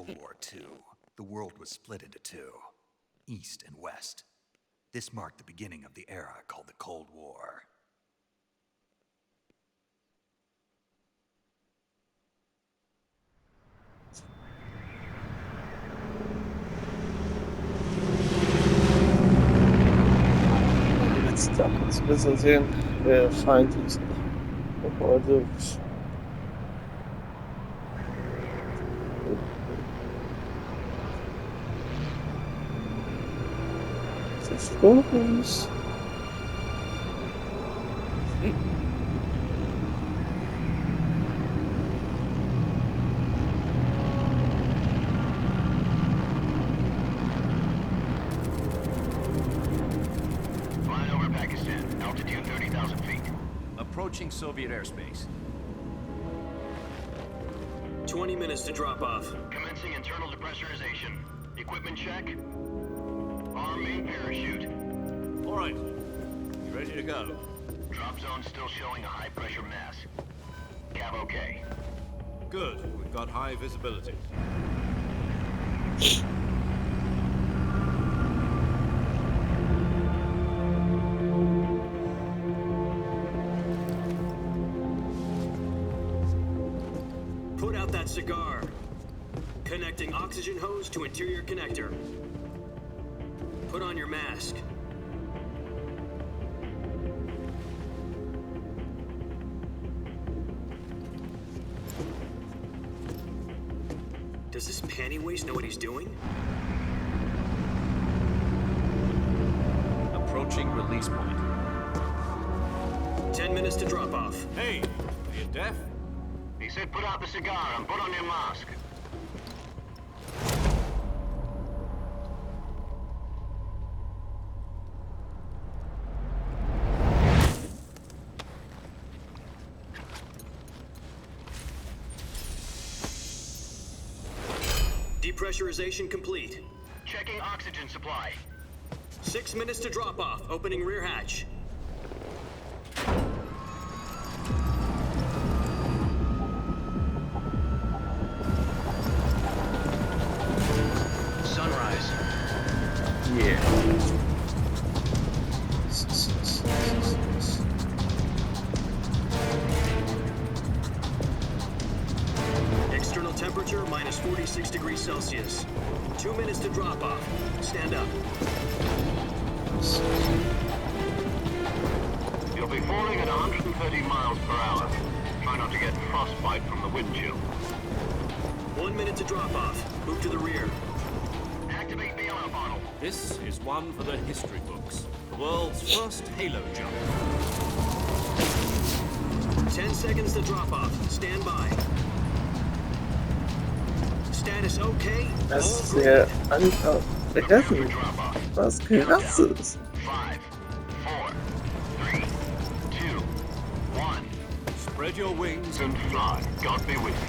World War II, the world was split into two, East and West. This marked the beginning of the era called the Cold War. Jetzt darf man es besser sehen, wer der Feind ist. Bevor wir Fokus. Flying over Pakistan, altitude 30,000 feet. Approaching Soviet airspace. 20 minutes to drop off. Commencing internal depressurization. Equipment check. Arm main parachute. All right. You ready to go? Drop zone still showing a high pressure mass. Cav okay. Good. We've got high visibility. Put out that cigar. Connecting oxygen hose to interior connector. Put on your mask. Does this panty waste know what he's doing? Approaching release point. 10 minutes to drop off. Hey, are you deaf? He said put out the cigar and put on your mask. Depressurization complete. Checking oxygen supply. 6 minutes to drop off. Opening rear hatch. Sunrise. Yeah. External temperature minus 46 degrees Celsius. 2 minutes to drop off. Stand up. You'll be falling at 130 miles per hour. Try not to get frostbite from the wind chill. 1 minute to drop off. Move to the rear. Activate bailout bottle. This is one for the history books. The world's first halo jump. 10 seconds to drop off. Stand by. Status okay? Das All ist green. sehr einfach. Prepare for drop off. Was krasses. 5, 4, 3, 2, 1. Spread your wings And fly. God be with you.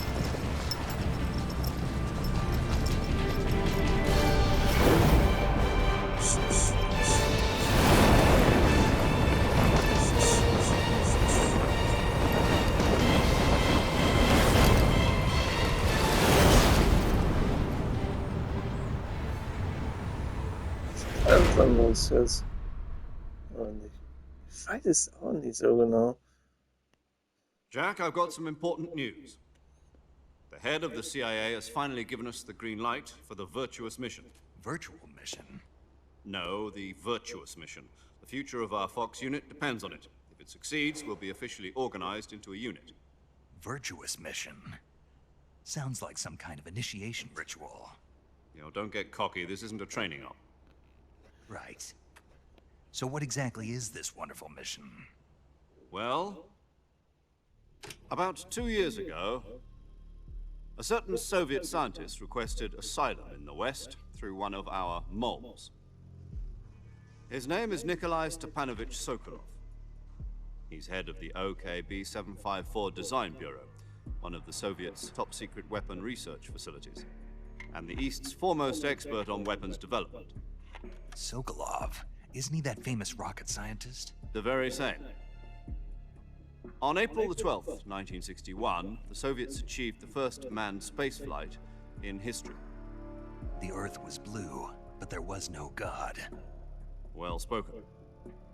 Ganz anderes jetzt. Und ich weiß es auch nicht so genau. Jack, I've got some important news. The head of the CIA has finally given us the green light for the Virtuous mission. Virtual mission? No, the Virtuous mission. The future of our Fox unit depends on it. If it succeeds, we'll be officially organized into a unit. Virtuous mission? Sounds like some kind of initiation ritual. You know, don't get cocky. This isn't a training op. Right. So what exactly is this wonderful mission? Well, about 2 years ago, a certain Soviet scientist requested asylum in the West through one of our moles. His name is Nikolai Stepanovich Sokolov. He's head of the OKB 754 Design Bureau, one of the Soviets' top-secret weapon research facilities, and the East's foremost expert on weapons development. Sokolov. Isn't he that famous rocket scientist? The very same. On April the 12th, 1961, the Soviets achieved the first manned spaceflight in history. The Earth was blue, but there was no God. Well spoken.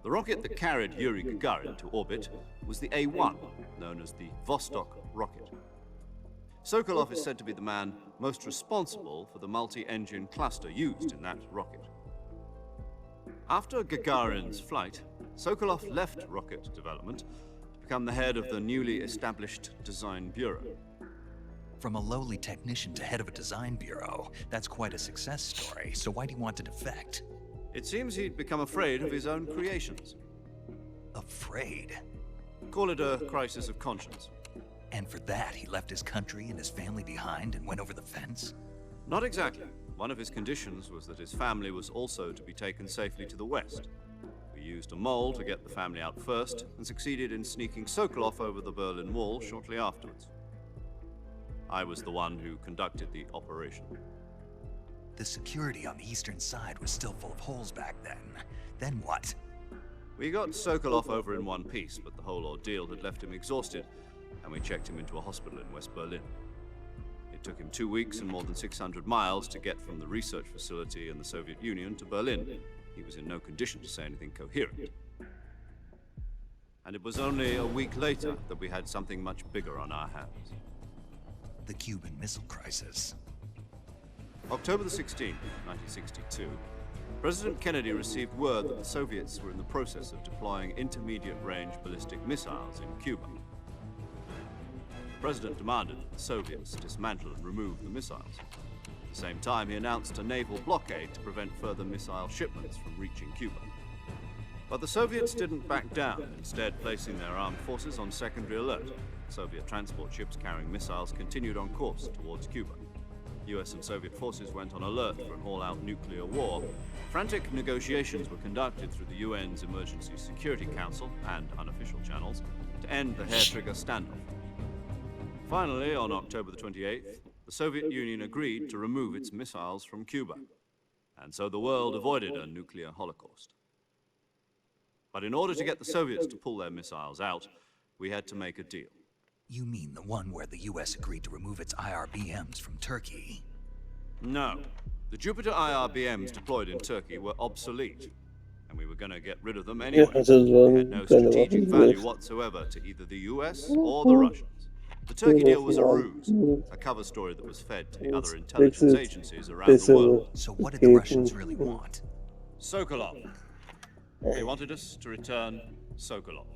The rocket that carried Yuri Gagarin to orbit was the A-1, known as the Vostok rocket. Sokolov is said to be the man most responsible for the multi-engine cluster used in that rocket. After Gagarin's flight, Sokolov left rocket development to become the head of the newly established Design Bureau. From a lowly technician to head of a design bureau, that's quite a success story, so why'd he want to defect? It seems he'd become afraid of his own creations. Afraid? Call it a crisis of conscience. And for that, he left his country and his family behind and went over the fence? Not exactly. One of his conditions was that his family was also to be taken safely to the west. We used a mole to get the family out first, and succeeded in sneaking Sokolov over the Berlin Wall shortly afterwards. I was the one who conducted the operation. The security on the eastern side was still full of holes back then. Then what? We got Sokolov over in one piece, but the whole ordeal had left him exhausted, and we checked him into a hospital in West Berlin. It took him 2 weeks and more than 600 miles to get from the research facility in the Soviet Union to Berlin. He was in no condition to say anything coherent. And it was only a week later that we had something much bigger on our hands. The Cuban Missile Crisis. October the 16th, 1962, President Kennedy received word that the Soviets were in the process of deploying intermediate-range ballistic missiles in Cuba. The President demanded that the Soviets dismantle and remove the missiles. At the same time, he announced a naval blockade to prevent further missile shipments from reaching Cuba. But the Soviets didn't back down, instead placing their armed forces on secondary alert. Soviet transport ships carrying missiles continued on course towards Cuba. US and Soviet forces went on alert for an all-out nuclear war. Frantic negotiations were conducted through the UN's Emergency Security Council and unofficial channels to end the hair-trigger standoff. Finally, on October the 28th, the Soviet Union agreed to remove its missiles from Cuba, and so the world avoided a nuclear holocaust. But in order to get the Soviets to pull their missiles out, we had to make a deal. You mean the one where the US agreed to remove its IRBMs from Turkey? No. The Jupiter IRBMs deployed in Turkey were obsolete, and we were going to get rid of them anyway. Ja, das They waren had no keine strategic Waffen. value whatsoever to either the US or the Russians. The Turkey deal was a ruse, a cover story that was fed to the other intelligence agencies around the world. So what did the Russians really want? Sokolov. They wanted us to return Sokolov.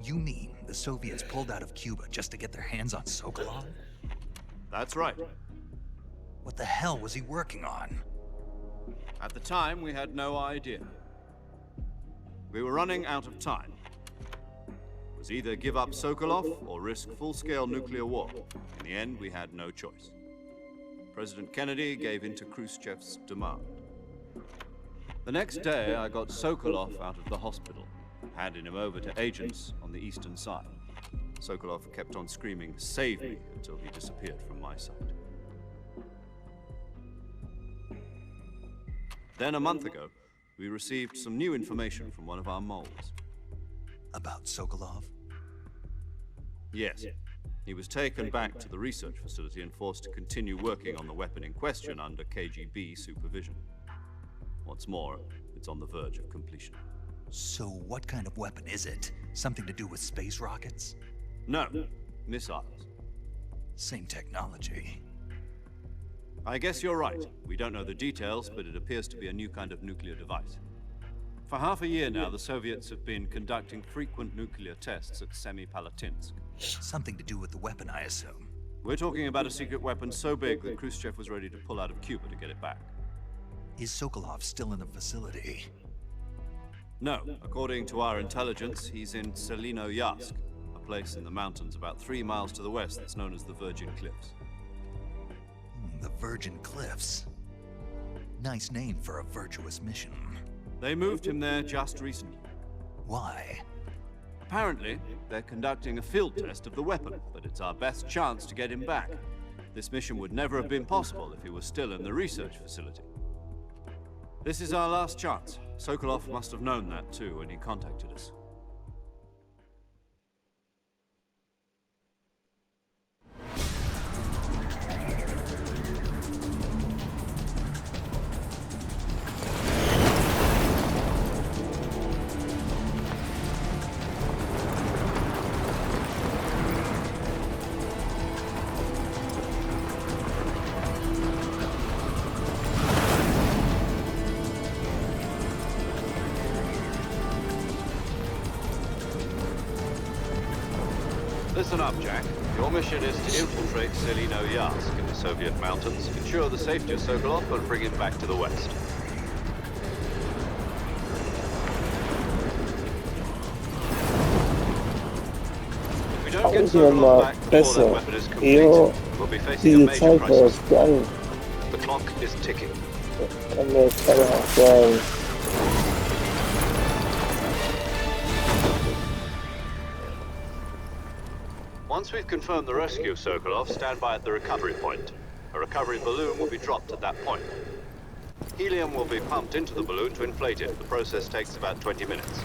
You mean the Soviets pulled out of Cuba just to get their hands on Sokolov? That's right. What the hell was he working on? At the time, we had no idea. We were running out of time. It was either give up Sokolov or risk full-scale nuclear war. In the end, we had no choice. President Kennedy gave in to Khrushchev's demand. The next day, I got Sokolov out of the hospital, handing him over to agents on the eastern side. Sokolov kept on screaming, "Save me," until he disappeared from my sight. Then a month ago, we received some new information from one of our moles. About Sokolov? Yes. He was taken back to the research facility and forced to continue working on the weapon in question under KGB supervision. What's more, it's on the verge of completion. So what kind of weapon is it? Something to do with space rockets? No, missiles. Same technology. I guess you're right. We don't know the details, but it appears to be a new kind of nuclear device. For half a year now, the Soviets have been conducting frequent nuclear tests at Semipalatinsk. Something to do with the weapon, I assume. We're talking about a secret weapon so big that Khrushchev was ready to pull out of Cuba to get it back. Is Sokolov still in the facility? No, according to our intelligence, he's in Selino-Yarsk, a place in the mountains about 3 miles to the west that's known as the Virgin Cliffs. The Virgin Cliffs. Nice name for a virtuous mission. They moved him there just recently. Why? Apparently, they're conducting a field test of the weapon, but it's our best chance to get him back. This mission would never have been possible if he was still in the research facility. This is our last chance. Sokolov must have known that too when he contacted us. Listen up, Jack. Your mission is to infiltrate Selino Yask in the Soviet mountains, ensure the safety of Sokolov, and bring him back to the West. If we don't get Tausendmal Sokolov back before that besser. weapon is complete, Eher we'll be facing a diese major Zeit war crisis. vergangen. The clock is ticking. Kann mir jetzt keiner auch sagen. Once we've confirmed the rescue of Sokolov, stand by at the recovery point. A recovery balloon will be dropped at that point. Helium will be pumped into the balloon to inflate it. The process takes about 20 minutes.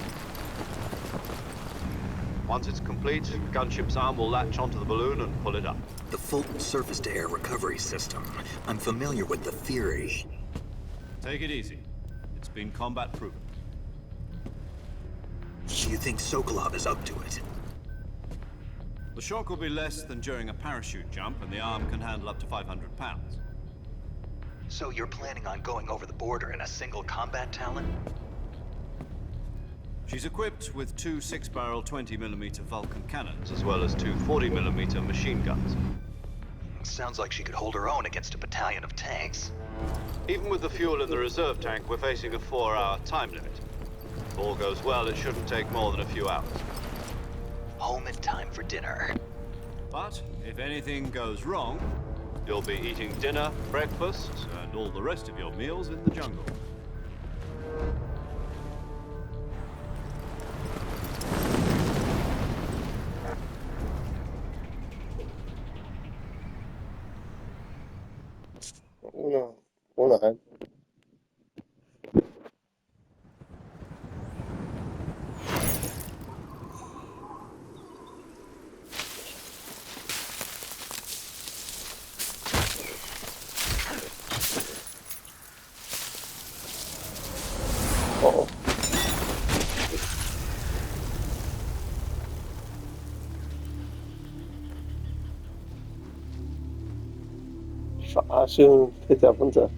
Once it's complete, gunship's arm will latch onto the balloon and pull it up. The Fulton surface-to-air recovery system. I'm familiar with the theory. Take it easy. It's been combat proven. Do you think Sokolov is up to it? The shock will be less than during a parachute jump, and the arm can handle up to 500 pounds. So you're planning on going over the border in a single combat Talon? She's equipped with two 6-barrel 20mm Vulcan cannons, as well as two 40mm machine guns. Sounds like she could hold her own against a battalion of tanks. Even with the fuel in the reserve tank, we're facing a 4-hour time limit. If all goes well, it shouldn't take more than a few hours. Home in time for dinner. But if anything goes wrong, you'll be eating dinner, breakfast, and all the rest of your meals in the jungle. Ohne ein. Oh. Verarsche, fällt er runter.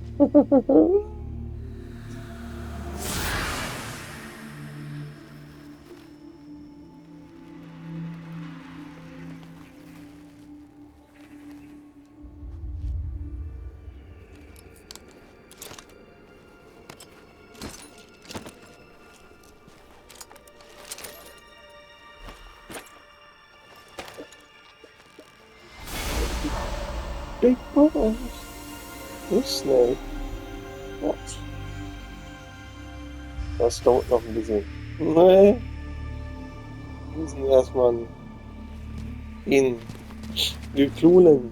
Big balls. Nicht schnell. What? Das dauert noch ein bisschen. Nee. Wir müssen erstmal ihn geklunen.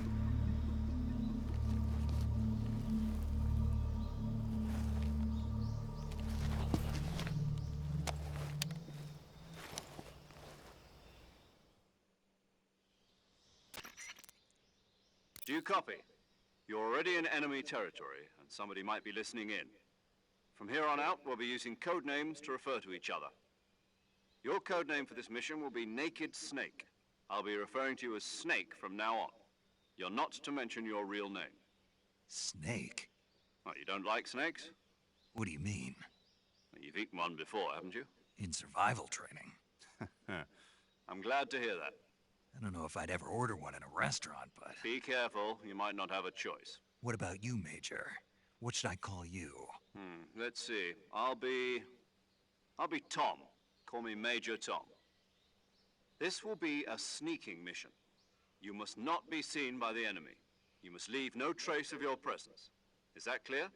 Do you copy? You're already in enemy territory, and somebody might be listening in. From here on out, we'll be using code names to refer to each other. Your code name for this mission will be Naked Snake. I'll be referring to you as Snake from now on. You're not to mention your real name. Snake? Oh, you don't like snakes? What do you mean? Well, you've eaten one before, haven't you? In survival training? I'm glad to hear that. I don't know if I'd ever order one in a restaurant, but... Be careful, you might not have a choice. What about you, Major? What should I call you? Let's see. I'll be Tom. Call me Major Tom. This will be a sneaking mission. You must not be seen by the enemy. You must leave no trace of your presence. Is that clear?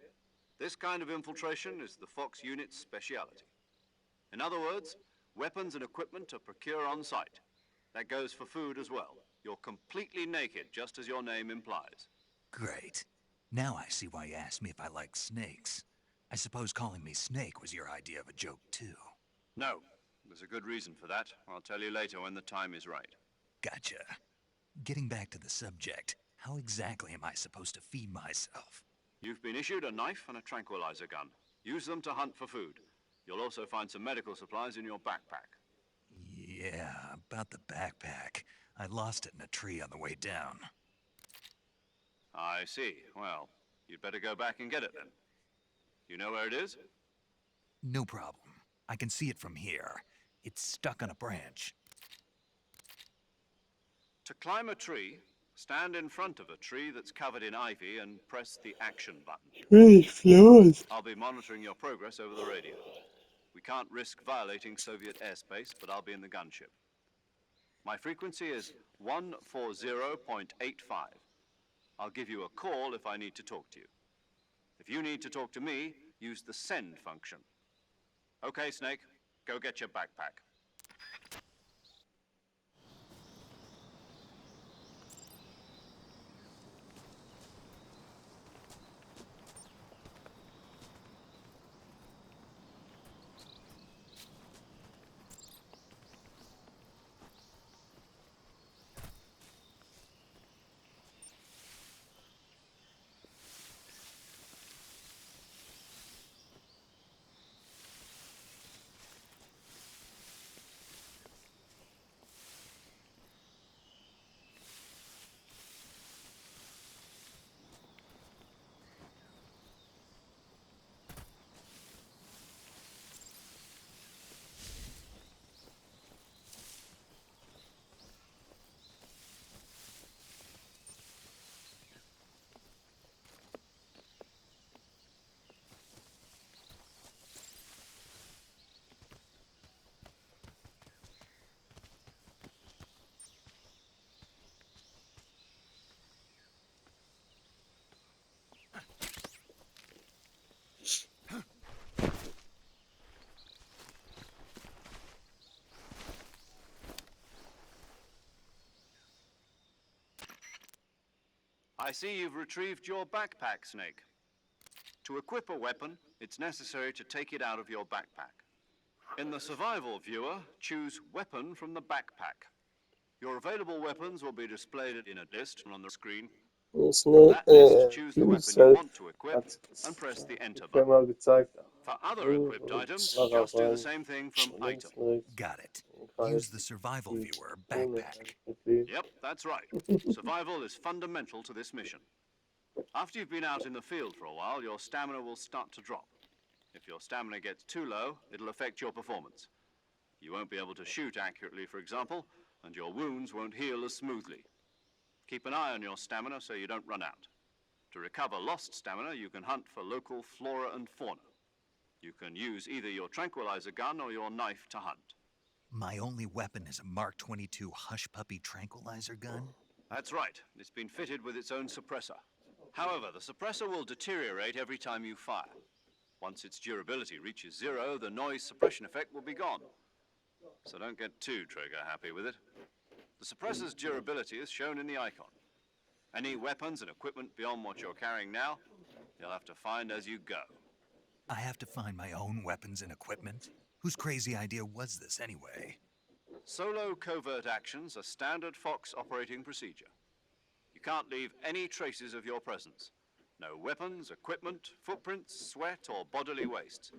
This kind of infiltration is the Fox unit's speciality. In other words, weapons and equipment are procured on site. That goes for food as well. You're completely naked, just as your name implies. Great. Now I see why you asked me if I like snakes. I suppose calling me Snake was your idea of a joke, too. No, there's a good reason for that. I'll tell you later when the time is right. Gotcha. Getting back to the subject, how exactly am I supposed to feed myself? You've been issued a knife and a tranquilizer gun. Use them to hunt for food. You'll also find some medical supplies in your backpack. Yeah, about the backpack. I lost it in a tree on the way down. I see. Well, you'd better go back and get it then. You know where it is? No problem. I can see it from here. It's stuck on a branch. To climb a tree, stand in front of a tree that's covered in ivy and press the action button. Really fluid. I'll be monitoring your progress over the radio. We can't risk violating Soviet airspace, but I'll be in the gunship. My frequency is 140.85. I'll give you a call if I need to talk to you. If you need to talk to me, use the send function. Okay, Snake, go get your backpack. I see you've retrieved your backpack, Snake. To equip a weapon, it's necessary to take it out of your backpack. In the survival viewer, choose Weapon from the backpack. Your available weapons will be displayed in a list on the screen. Ist From eine that list, choose the weapon you Selbst want to equip hat and press the Enter die button. Firma gezeigt. For other So, equipped und items, Kamera just do the rein, same thing from links item. und rechts, Got it. Kreis, Use the survival die viewer ohne backpack. Profil. Yep, that's right. Survival is fundamental to this mission. After you've been out in the field for a while, your stamina will start to drop. If your stamina gets too low, it'll affect your performance. You won't be able to shoot accurately, for example, and your wounds won't heal as smoothly. Keep an eye on your stamina so you don't run out. To recover lost stamina, you can hunt for local flora and fauna. You can use either your tranquilizer gun or your knife to hunt. My only weapon is a Mark 22 Hush Puppy tranquilizer gun? That's right. It's been fitted with its own suppressor. However, the suppressor will deteriorate every time you fire. Once its durability reaches 0, the noise suppression effect will be gone. So don't get too trigger happy with it. The suppressor's durability is shown in the icon. Any weapons and equipment beyond what you're carrying now, you'll have to find as you go. I have to find my own weapons and equipment? Whose crazy idea was this anyway? Solo covert actions are standard Fox operating procedure. You can't leave any traces of your presence. No weapons, equipment, footprints, sweat, or bodily waste.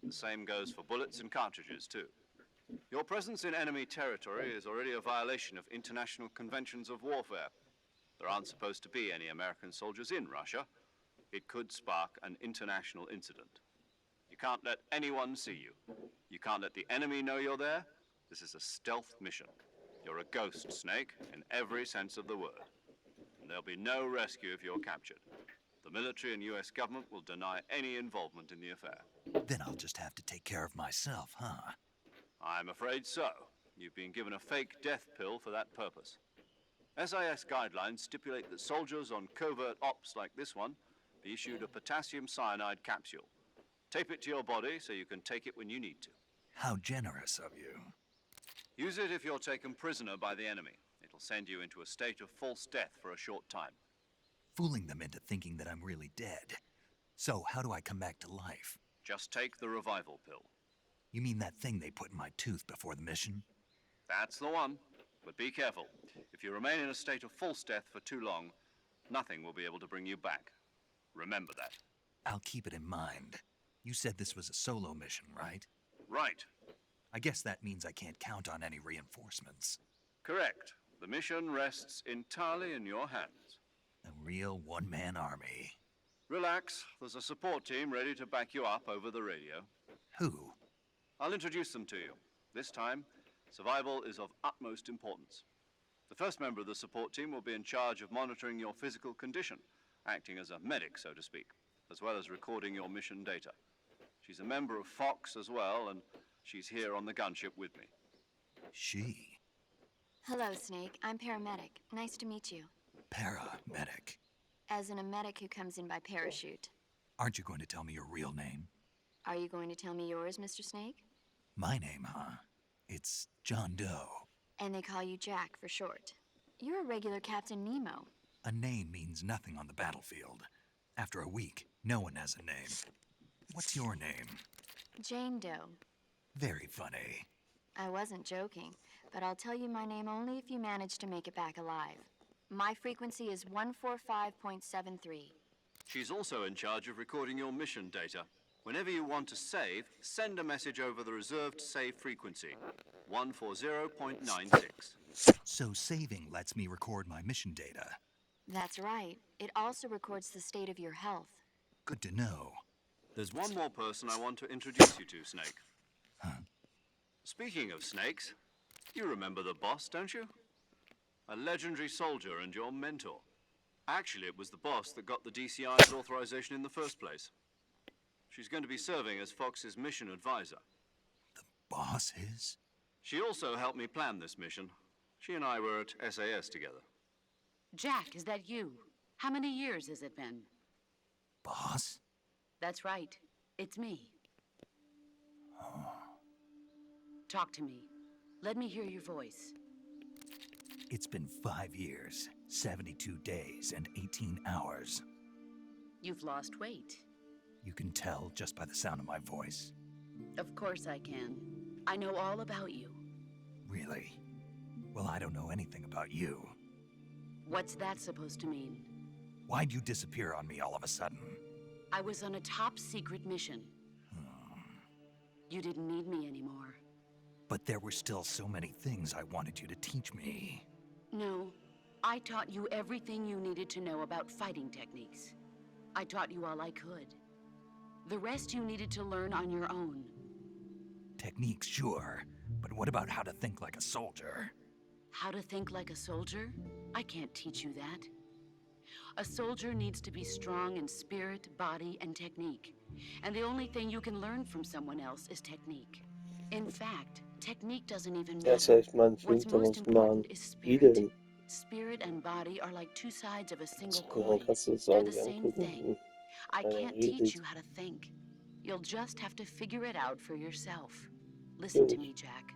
The same goes for bullets and cartridges, too. Your presence in enemy territory is already a violation of international conventions of warfare. There aren't supposed to be any American soldiers in Russia. It could spark an international incident. You can't let anyone see you. You can't let the enemy know you're there. This is a stealth mission. You're a ghost, Snake, in every sense of the word. And there'll be no rescue if you're captured. The military and US government will deny any involvement in the affair. Then I'll just have to take care of myself, huh? I'm afraid so. You've been given a fake death pill for that purpose. SIS guidelines stipulate that soldiers on covert ops like this one be issued a potassium cyanide capsule. Tape it to your body so you can take it when you need to. How generous of you. Use it if you're taken prisoner by the enemy. It'll send you into a state of false death for a short time. Fooling them into thinking that I'm really dead. So, how do I come back to life? Just take the revival pill. You mean that thing they put in my tooth before the mission? That's the one. But be careful. If you remain in a state of false death for too long, nothing will be able to bring you back. Remember that. I'll keep it in mind. You said this was a solo mission, right? Right. I guess that means I can't count on any reinforcements. Correct. The mission rests entirely in your hands. A real one-man army. Relax. There's a support team ready to back you up over the radio. Who? I'll introduce them to you. This time, survival is of utmost importance. The first member of the support team will be in charge of monitoring your physical condition, acting as a medic, so to speak, as well as recording your mission data. She's a member of Fox as well, and she's here on the gunship with me. She? Hello, Snake. I'm paramedic. Nice to meet you. Paramedic. As in a medic who comes in by parachute. Aren't you going to tell me your real name? Are you going to tell me yours, Mr. Snake? My name, huh? It's John Doe. And they call you Jack for short. You're a regular Captain Nemo. A name means nothing on the battlefield. After a week, no one has a name. What's your name? Jane Doe. Very funny. I wasn't joking, but I'll tell you my name only if you manage to make it back alive. My frequency is 145.73. She's also in charge of recording your mission data. Whenever you want to save, send a message over the reserved save frequency, 140.96. So saving lets me record my mission data. That's right. It also records the state of your health. Good to know. There's one more person I want to introduce you to, Snake. Huh? Speaking of snakes, you remember the boss, don't you? A legendary soldier and your mentor. Actually, it was the boss that got the DCI's authorization in the first place. She's going to be serving as Fox's mission advisor. The boss is? She also helped me plan this mission. She and I were at SAS together. Jack, is that you? How many years has it been? Boss? That's right. It's me. Talk to me. Let me hear your voice. It's been 5 years, 72 days, and 18 hours. You've lost weight. You can tell just by the sound of my voice. Of course I can. I know all about you. Really? Well, I don't know anything about you. What's that supposed to mean? Why'd you disappear on me all of a sudden? I was on a top-secret mission. You didn't need me anymore. But there were still so many things I wanted you to teach me. No, I taught you everything you needed to know about fighting techniques. I taught you all I could. The rest you needed to learn on your own. Techniques, sure. But what about how to think like a soldier? How to think like a soldier? I can't teach you that. A soldier needs to be strong in spirit, body, and technique. And the only thing you can learn from someone else is technique. In fact, technique doesn't even matter. Das heißt, man What's fühlt most uns mal important is wieder spirit. hin. Spirit and body are like two sides of a single Dann coin. kannst du es They're auch the nicht same angucken. thing. I Einer can't teach redet. you how to think. You'll just have to figure it out for yourself. Listen to me, Jack.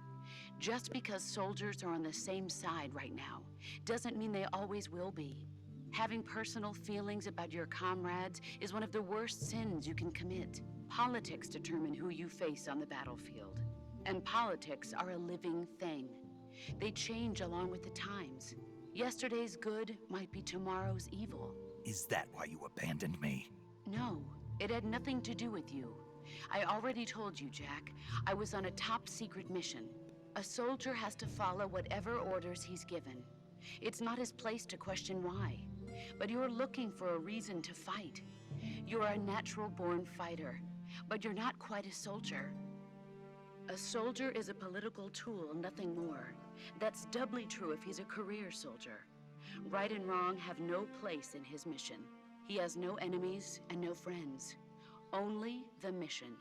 Just because soldiers are on the same side right now doesn't mean they always will be. Having personal feelings about your comrades is one of the worst sins you can commit. Politics determine who you face on the battlefield. And politics are a living thing. They change along with the times. Yesterday's good might be tomorrow's evil. Is that why you abandoned me? No, it had nothing to do with you. I already told you, Jack. I was on a top-secret mission. A soldier has to follow whatever orders he's given. It's not his place to question why. But you're looking for a reason to fight. You're a natural-born fighter, but you're not quite a soldier. A soldier is a political tool, nothing more. That's doubly true if he's a career soldier. Right and wrong have no place in his mission. He has no enemies and no friends. Only the mission.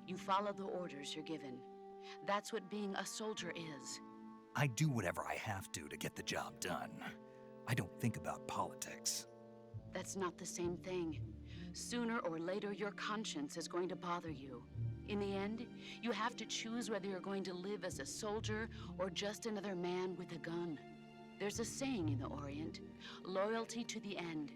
You follow the orders you're given. That's what being a soldier is. I do whatever I have to get the job done. I don't think about politics. That's not the same thing. Sooner or later, your conscience is going to bother you. In the end, you have to choose whether you're going to live as a soldier or just another man with a gun. There's a saying in the Orient, loyalty to the end.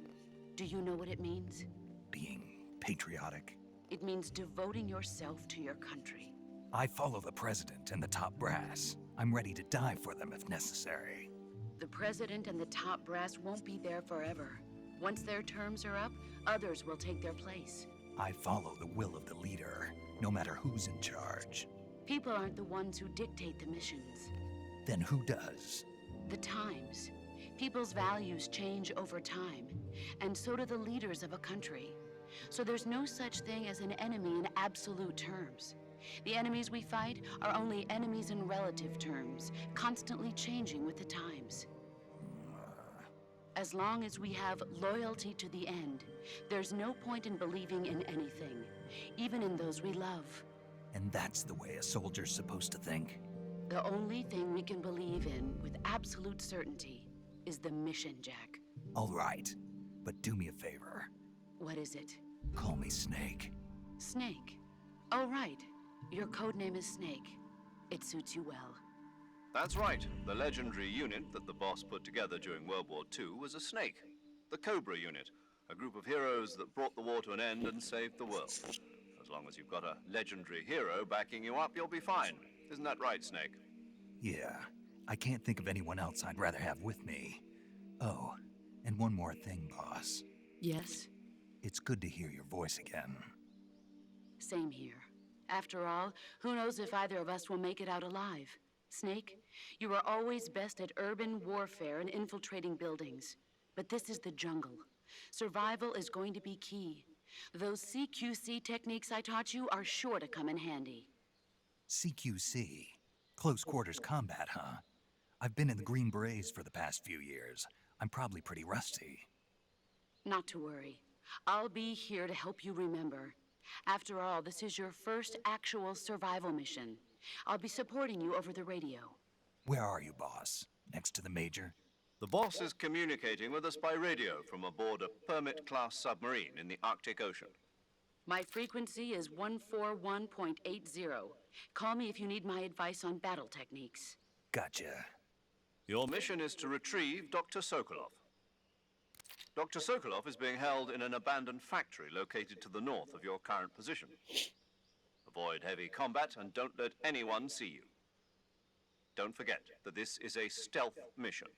Do you know what it means? Being patriotic. It means devoting yourself to your country. I follow the president and the top brass. I'm ready to die for them if necessary. The president and the top brass won't be there forever. Once their terms are up, others will take their place. I follow the will of the leader, no matter who's in charge. People aren't the ones who dictate the missions. Then who does? The times. People's values change over time, and so do the leaders of a country. So there's no such thing as an enemy in absolute terms. The enemies we fight are only enemies in relative terms, constantly changing with the times. As long as we have loyalty to the end, there's no point in believing in anything, even in those we love. And that's the way a soldier's supposed to think? The only thing we can believe in with absolute certainty is the mission, Jack. All right, but do me a favor. What is it? Call me Snake. Snake. Oh, right. Your code name is Snake. It suits you well. That's right. The legendary unit that the boss put together during World War II was a snake. The Cobra unit, a group of heroes that brought the war to an end and saved the world. As long as you've got a legendary hero backing you up, you'll be fine. Isn't that right, Snake? Yeah, I can't think of anyone else I'd rather have with me. Oh, and one more thing, boss. Yes? It's good to hear your voice again. Same here. After all, who knows if either of us will make it out alive? Snake, you are always best at urban warfare and infiltrating buildings. But this is the jungle. Survival is going to be key. Those CQC techniques I taught you are sure to come in handy. CQC? Close quarters combat, huh? I've been in the Green Berets for the past few years. I'm probably pretty rusty. Not to worry. I'll be here to help you remember. After all, this is your first actual survival mission. I'll be supporting you over the radio. Where are you, boss? Next to the Major? The boss is communicating with us by radio from aboard a Permit-class submarine in the Arctic Ocean. My frequency is 141.80. Call me if you need my advice on battle techniques. Gotcha. Your mission is to retrieve Dr. Sokolov. Dr. Sokolov is being held in an abandoned factory located to the north of your current position. Avoid heavy combat and don't let anyone see you. Don't forget that this is a stealth mission.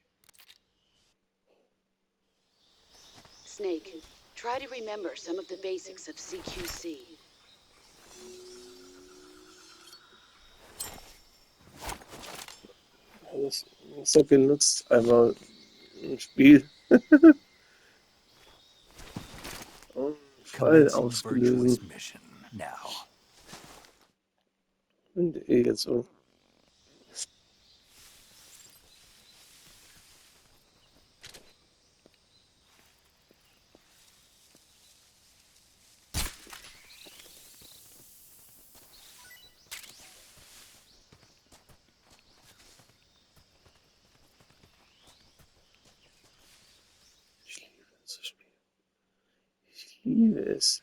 Snake, try to remember some of the basics of CQC. Alles so genutzt, einmal im Spiel. Und Fall Commencing ausgelöst. Virtuous mission now. Und jetzt so. Ich liebe dieses Spiel. Ich liebe es.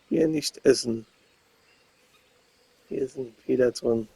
Hier nicht essen. Hier ist ein Fehler drin.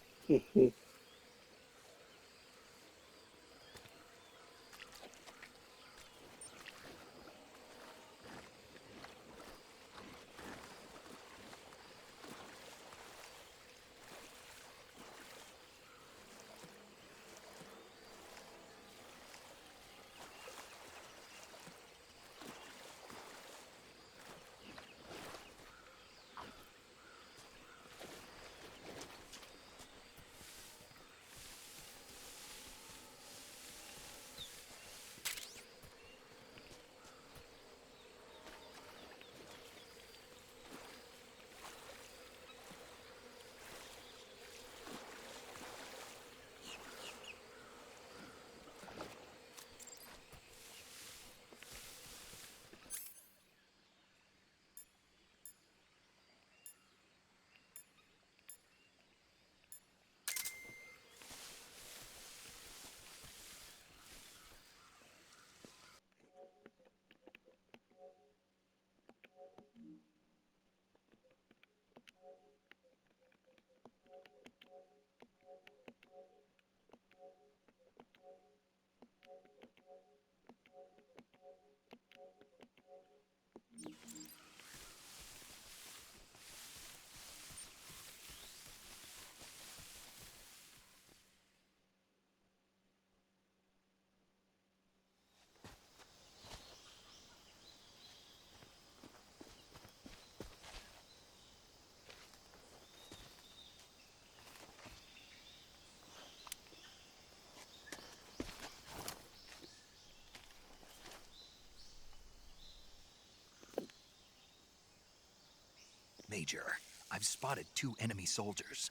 Major, I've spotted 2 enemy soldiers.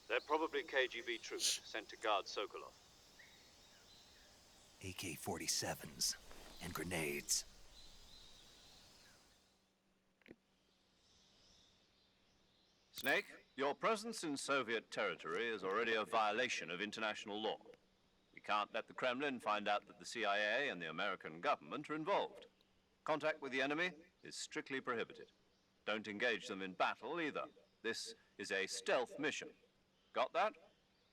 They're probably KGB troops sent to guard Sokolov. AK-47s and grenades. Snake, your presence in Soviet territory is already a violation of international law. We can't let the Kremlin find out that the CIA and the American government are involved. Contact with the enemy is strictly prohibited. Don't engage them in battle either. This is a stealth mission. Got that?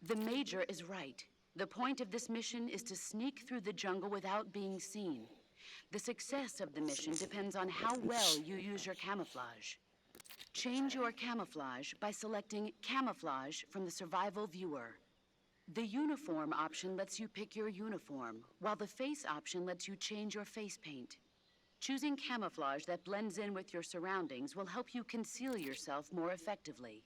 The Major is right. The point of this mission is to sneak through the jungle without being seen. The success of the mission depends on how well you use your camouflage. Change your camouflage by selecting Camouflage from the Survival Viewer. The Uniform option lets you pick your uniform, while the Face option lets you change your face paint. Choosing camouflage that blends in with your surroundings will help you conceal yourself more effectively.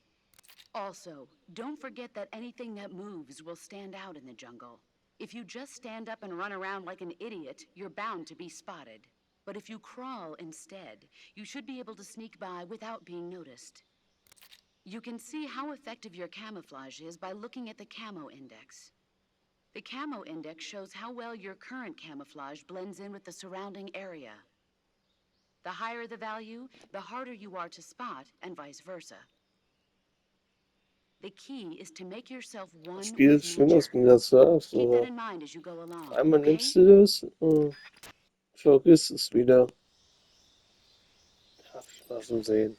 Also, don't forget that anything that moves will stand out in the jungle. If you just stand up and run around like an idiot, you're bound to be spotted. But if you crawl instead, you should be able to sneak by without being noticed. You can see how effective your camouflage is by looking at the Camo Index. The Camo Index shows how well your current camouflage blends in with the surrounding area. The higher the value, the harder you are to spot, and vice versa. The key is to make yourself one Das Spiel with ist schön, dass nature. mir das sagst, Keep that aber in mind as you go along, einmal okay? nimmst du das und vergisst es wieder. Darf ich mal so sehen.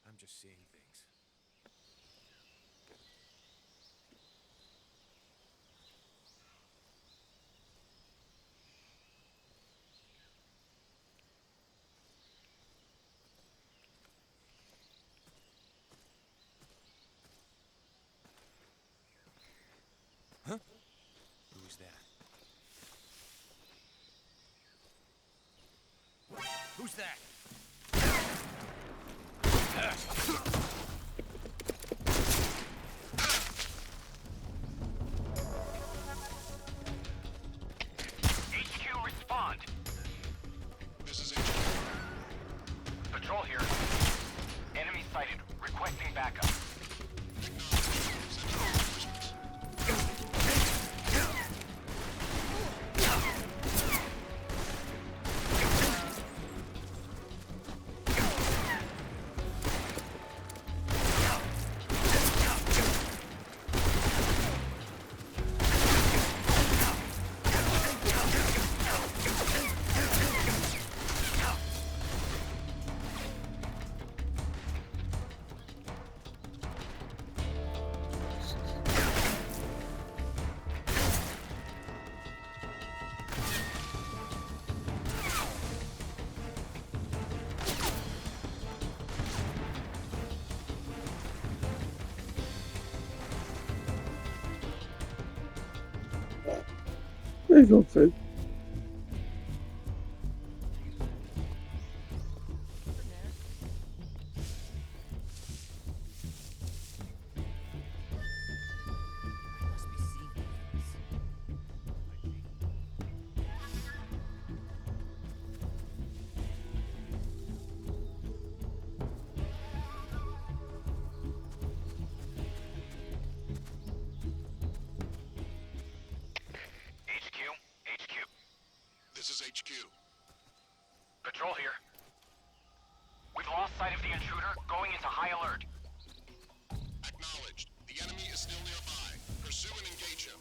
I'm just seeing things. Huh? Who's that? Who's that? HQ, respond. This is HQ. Patrol here. Enemy sighted. Requesting backup. Ich glaub, Feld. HQ, HQ. This is HQ. Patrol here. We've lost sight of the intruder, going into high alert. Acknowledged. The enemy is still nearby. Pursue and engage him.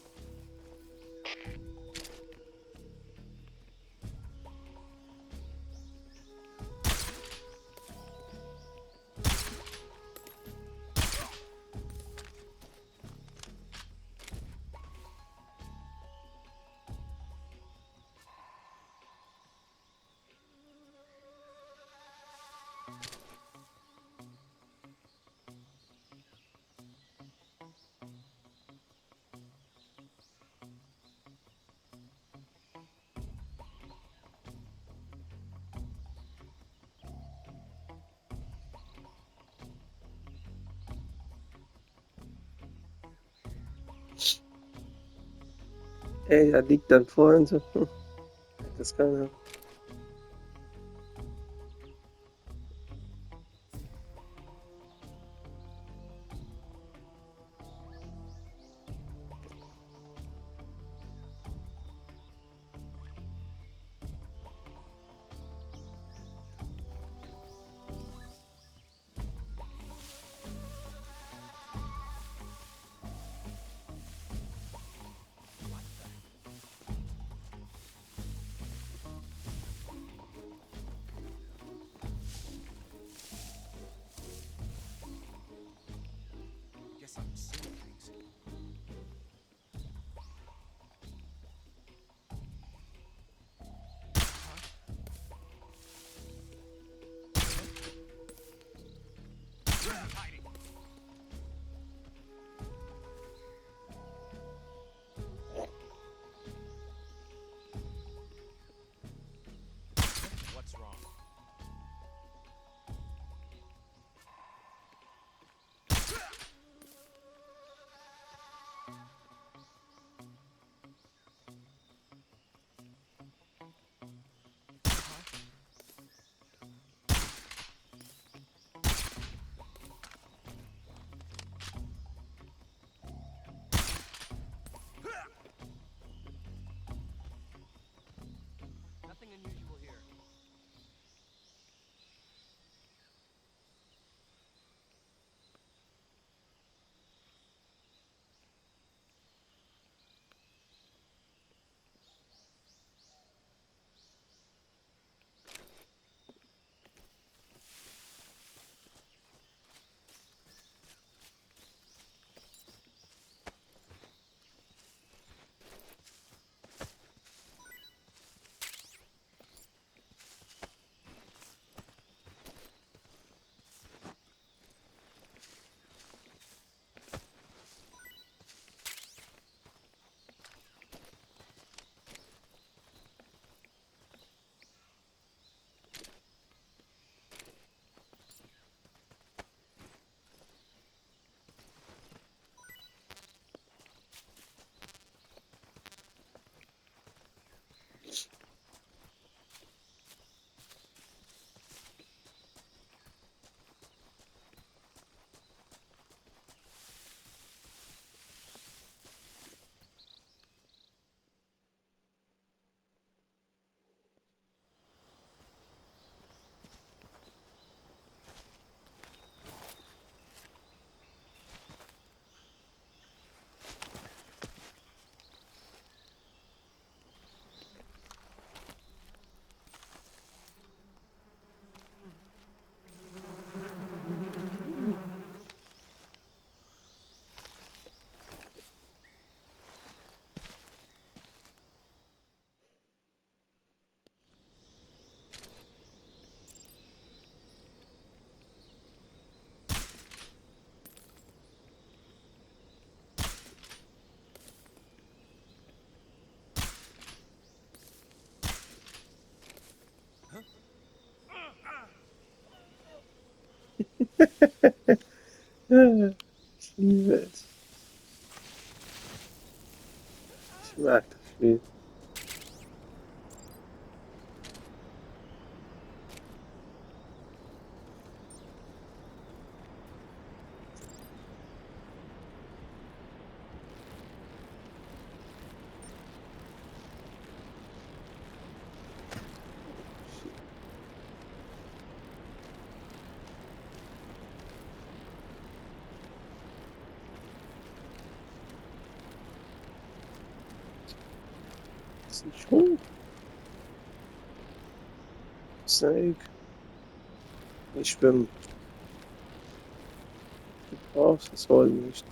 Ey, da liegt dann vorhin so. Das kann ja. Ich liebe es. Ich mag das Spiel. Ist nicht schon? Snake. Nicht schwimmen. Du brauchst es heute nicht.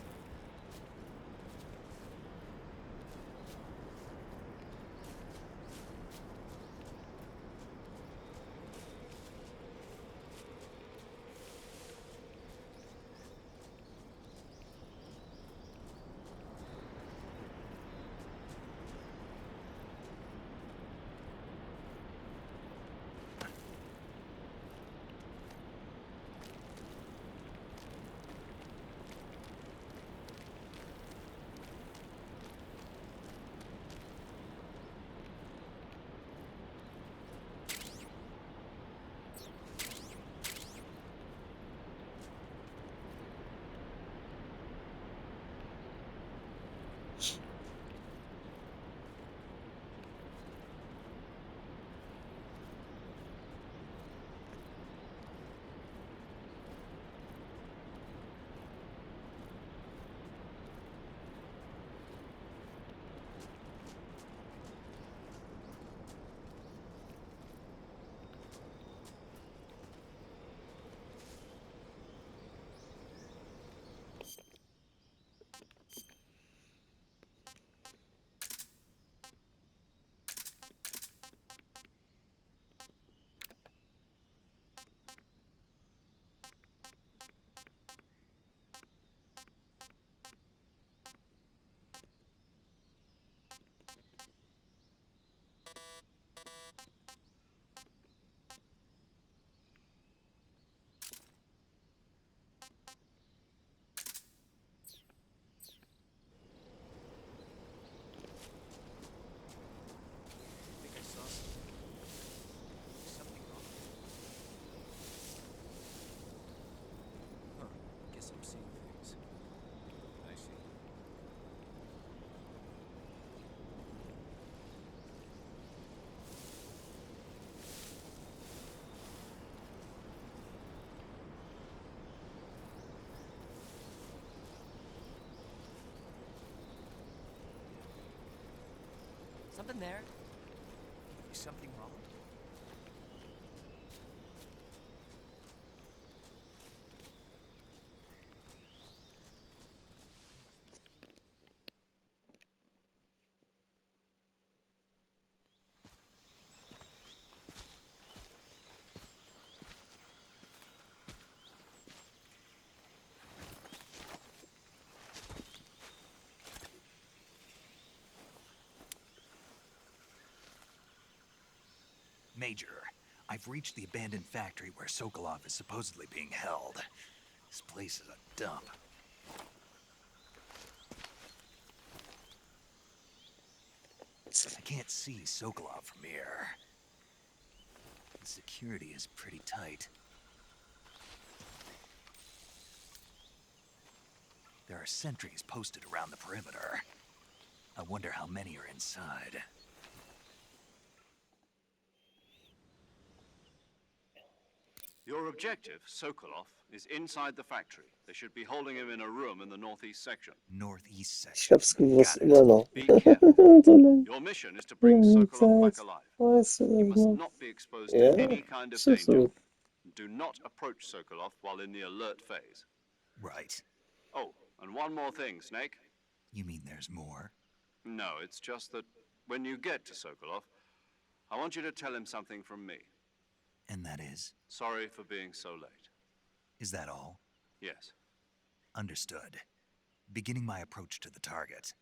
Something there? Is something wrong? Major, I've reached the abandoned factory where Sokolov is supposedly being held. This place is a dump. I can't see Sokolov from here. The security is pretty tight. There are sentries posted around the perimeter. I wonder how many are inside. Your objective, Sokolov, is inside the factory. They should be holding him in a room in the northeast section. Northeast Ich section. hab's gewusst, Got it. immer noch. Be careful. So lange, Your mission is to so bring lange Sokolov back Zeit. alive. Weißt du You das must noch? not be exposed Ja, to any kind of ist das danger. so? Do not approach Sokolov while in the alert phase. Right. Oh, and one more thing, Snake. You mean there's more? No, it's just that when you get to Sokolov, I want you to tell him something from me. And that is? Sorry for being so late. Is that all? Yes. Understood. Beginning my approach to the target.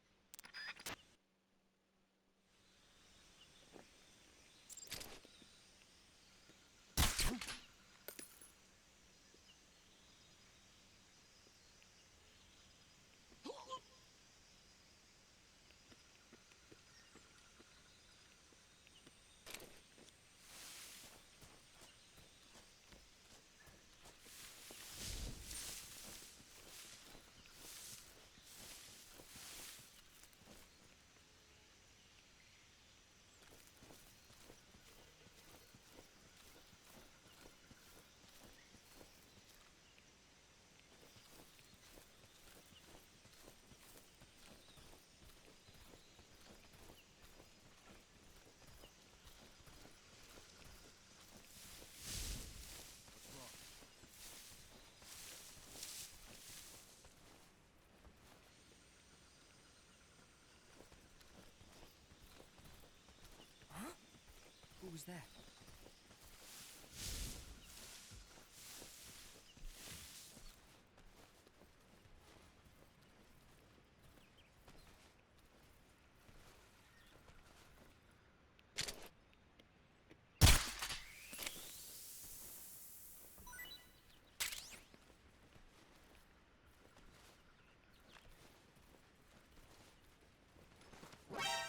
was that?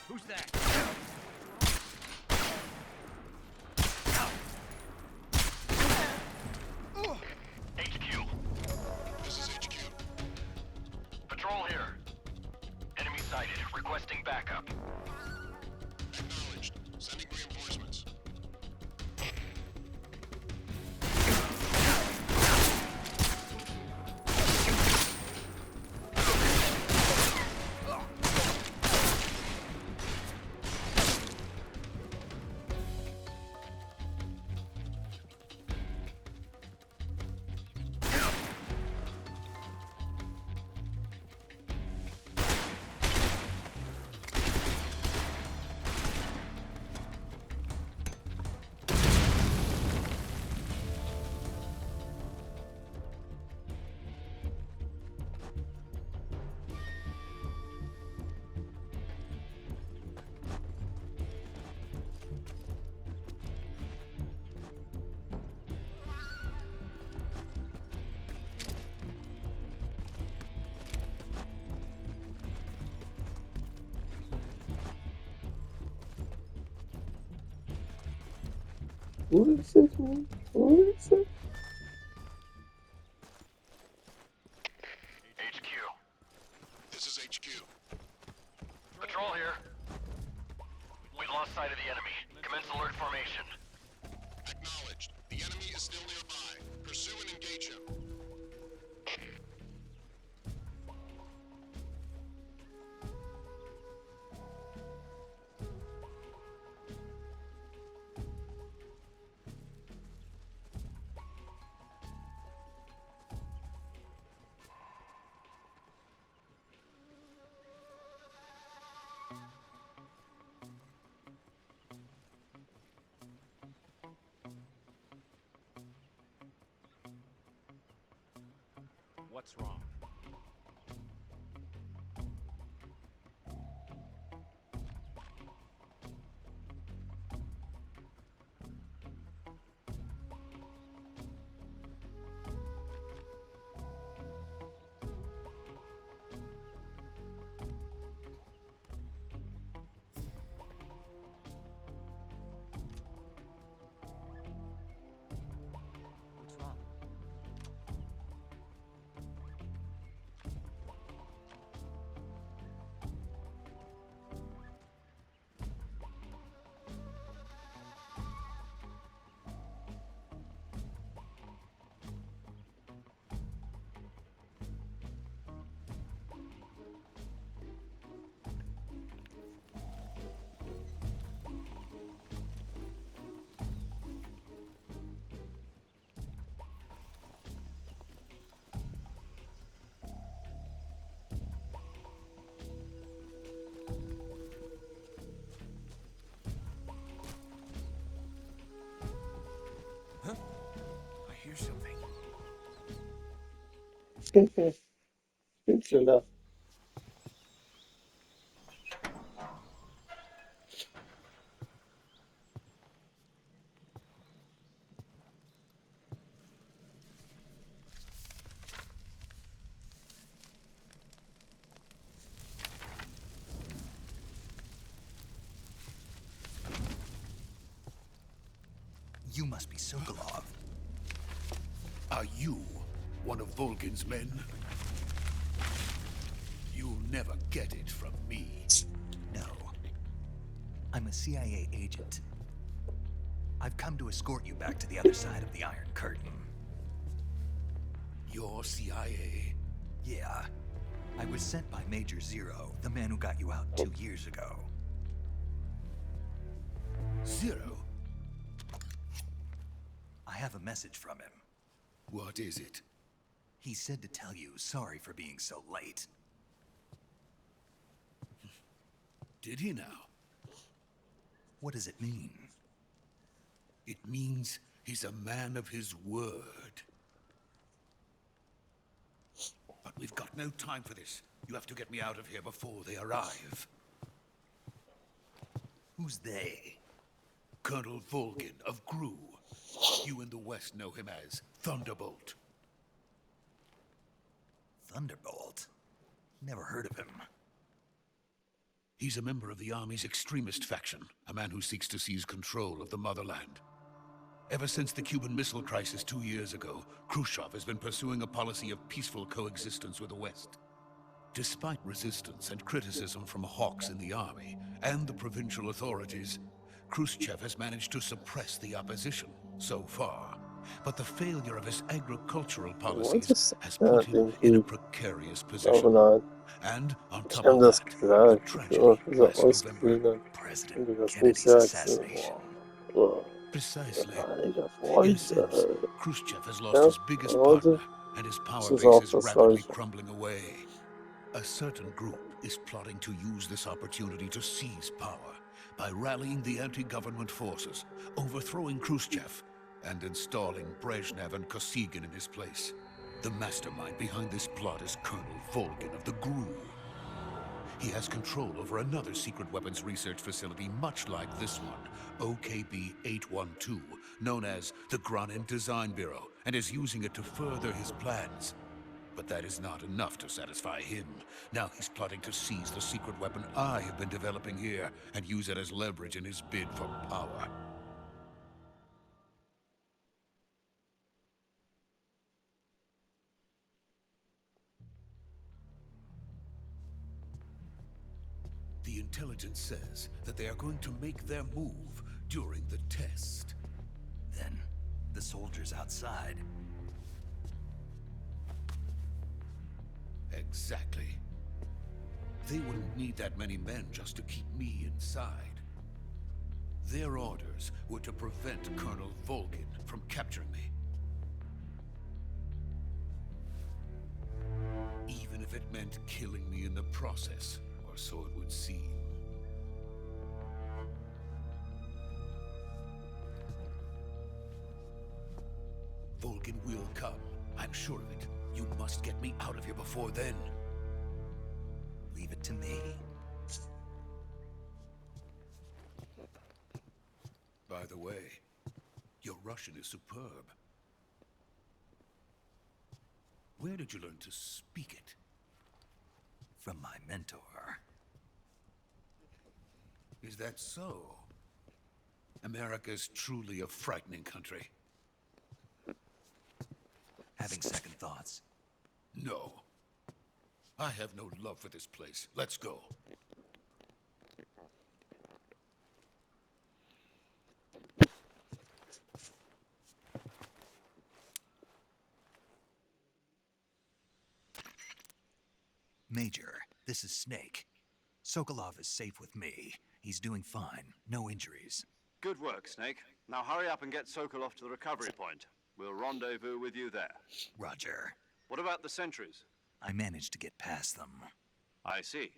Who's that? HQ. This is HQ. Patrol here. Enemy sighted. Requesting backup. Acknowledged. Sending reinforcements. What is it, man? What is it? HQ. This is HQ. Patrol here. We've lost sight of the enemy. Commence alert formation. Acknowledged. The enemy is still nearby. Pursue and engage him. What's wrong? What's wrong? I hear something. It's enough. You must be Sokolov. Are you one of Volgin's men? You'll never get it from me. No. I'm a CIA agent. I've come to escort you back to the other side of the Iron Curtain. You're CIA? Yeah. I was sent by Major Zero, the man who got you out 2 years ago. Zero? I have a message from him. What is it? He said to tell you sorry for being so late. Did he now? What does it mean? It means he's a man of his word. But we've got no time for this. You have to get me out of here before they arrive. Who's they? Colonel Volgin of Gru. You in the West know him as Thunderbolt. Thunderbolt? Never heard of him. He's a member of the Army's extremist faction, a man who seeks to seize control of the motherland. Ever since the Cuban Missile Crisis 2 years ago, Khrushchev has been pursuing a policy of peaceful coexistence with the West. Despite resistance and criticism from hawks in the army and the provincial authorities, Khrushchev has managed to suppress the opposition so far. But the failure of his agricultural policies has put him in a precarious position. And on Ich top habe of das that, Gefühl, a diese tragedy last November. Ausbrüder President und über Kennedy's Fußjagd. assassination. Boah, Precisely. einiger In a Freund. sense, Khrushchev has lost Ja, his biggest heute partner, and his power ist es base auch is das rapidly Gleiche. crumbling away. A certain group is plotting to use this opportunity to seize power by rallying the anti-government forces, overthrowing Khrushchev, and installing Brezhnev and Kosygin in his place. The mastermind behind this plot is Colonel Volgin of the GRU. He has control over another secret weapons research facility much like this one, OKB-812, known as the Granin Design Bureau, and is using it to further his plans. But that is not enough to satisfy him. Now he's plotting to seize the secret weapon I have been developing here and use it as leverage in his bid for power. The intelligence says that they are going to make their move during the test. Then, the soldiers outside. Exactly. They wouldn't need that many men just to keep me inside. Their orders were to prevent Colonel Volgin from capturing me. Even if it meant killing me in the process, or so it would seem. Volgin will come. I'm sure of it. You must get me out of here before then. Leave it to me. By the way, your Russian is superb. Where did you learn to speak it? From my mentor. Is that so? America's truly a frightening country. Having second thoughts. No. I have no love for this place. Let's go. Major, this is Snake. Sokolov is safe with me. He's doing fine. No injuries. Good work, Snake. Now hurry up and get Sokolov to the recovery point. We'll rendezvous with you there. Roger. What about the sentries? I managed to get past them. I see.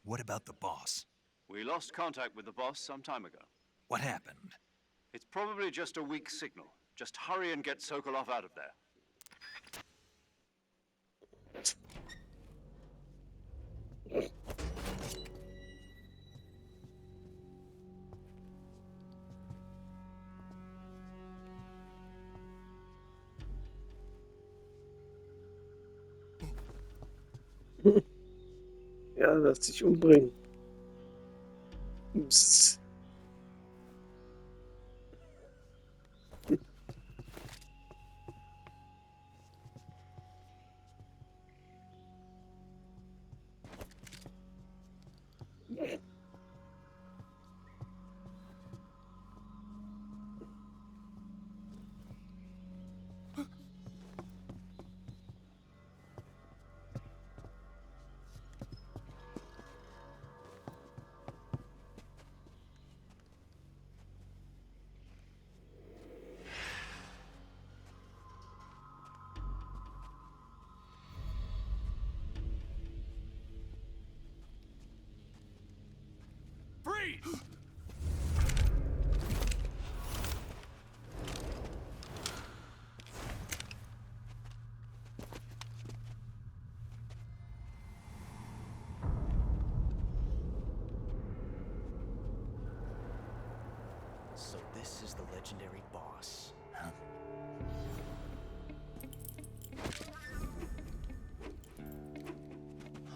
What about the boss? We lost contact with the boss some time ago. What happened? It's probably just a weak signal. Just hurry and get Sokolov out of there. Ja, lässt sich umbringen. Ups. So this is the legendary boss. Huh?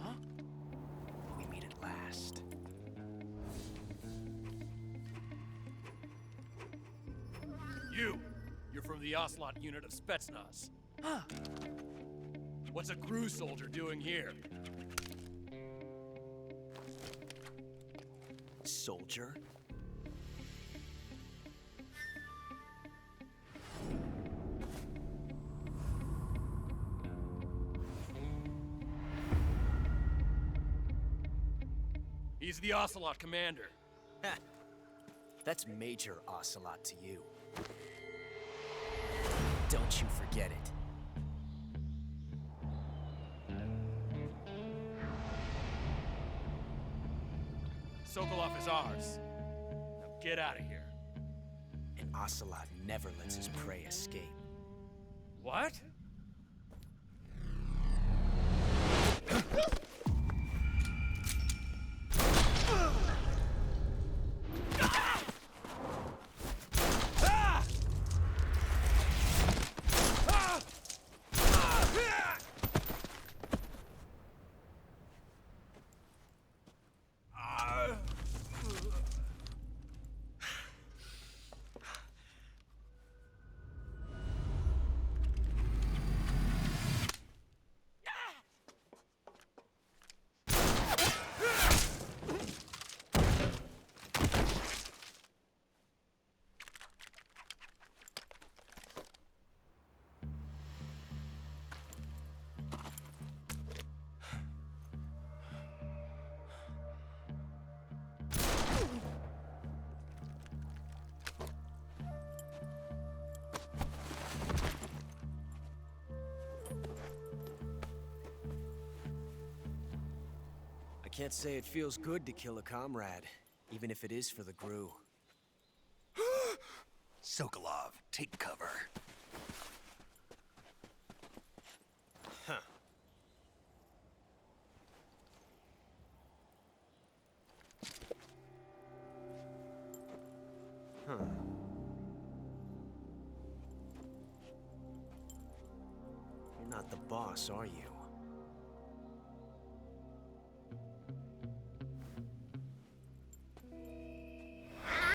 Huh? We meet at last. You're from the Ocelot unit of Spetsnaz. Huh. What's a GRU soldier doing here? Soldier? He's the Ocelot commander. Ha! That's Major Ocelot to you. Don't you forget it. Sokolov is ours. Now get out of here. And Ocelot never lets his prey escape. What? I can't say it feels good to kill a comrade, even if it is for the GRU. Sokolov, take cover. Huh. Huh. You're not the boss, are you?